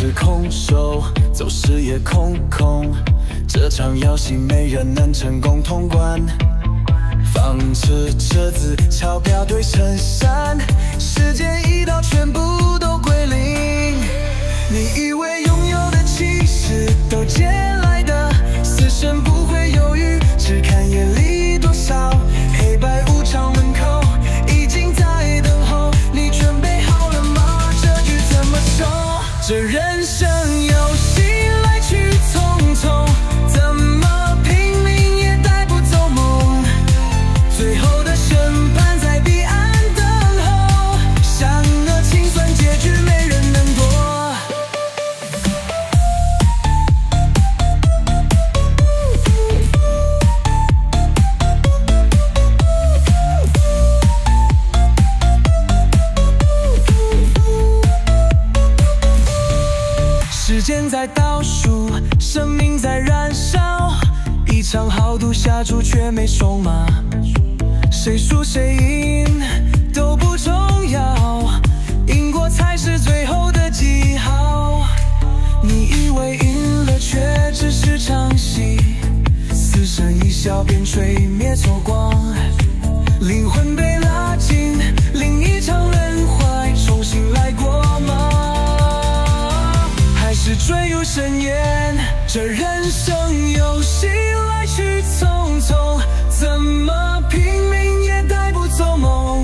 是空手，走时也空空。这场游戏没人能成功通关。房车、车子、钞票堆成山，时间一到，全部都归零。你以为拥有的其实都借来的，死神不会犹豫，只看眼里多少。黑白无常门口已经在等候，你准备好了吗？这局怎么收？这人生游戏来去匆匆，怎么拼命也带不走梦。最后的审判在彼岸等候，善恶清算结局没人能躲。时间在倒数，生命在燃烧，一场豪赌下注却没筹码，谁输谁赢都不重要，赢过才是最后的记号。你以为赢了，却只是场戏，死神一笑便吹灭错光，灵魂被拉进另一场轮回，重新来过吗？还是坠入深渊？这人生游戏来去匆匆，怎么拼命也带不走梦。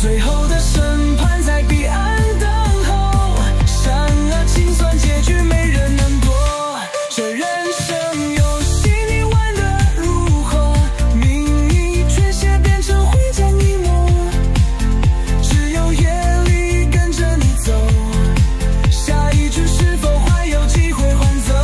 最后的审判在彼岸等候，善恶清算结局没人能躲。这人生游戏你玩得如何？命运全写变成灰烬一抹，只有夜里跟着你走，下一局是否还有机会还则？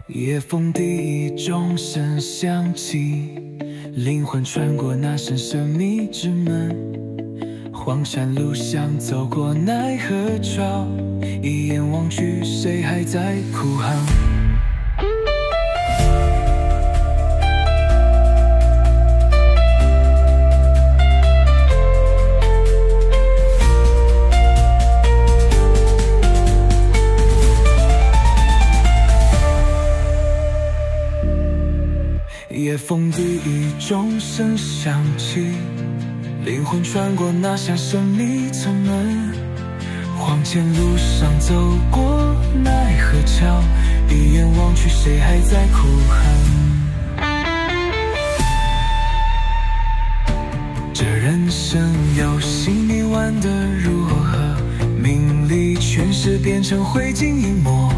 夜风第一钟声响起，灵魂穿过那扇神秘之门，荒山路上走过奈何桥，一眼望去，谁还在哭喊？夜风第一钟声响起，灵魂穿过那扇神秘城门，荒间路上走过奈何桥，一眼望去，谁还在哭喊？这人生游戏你玩得如何？名利权势变成灰烬一抹，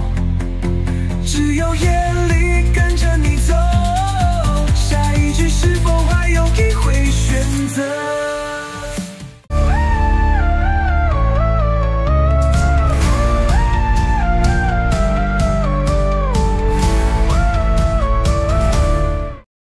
只有夜里跟着你走，下一局是否还有机会选择？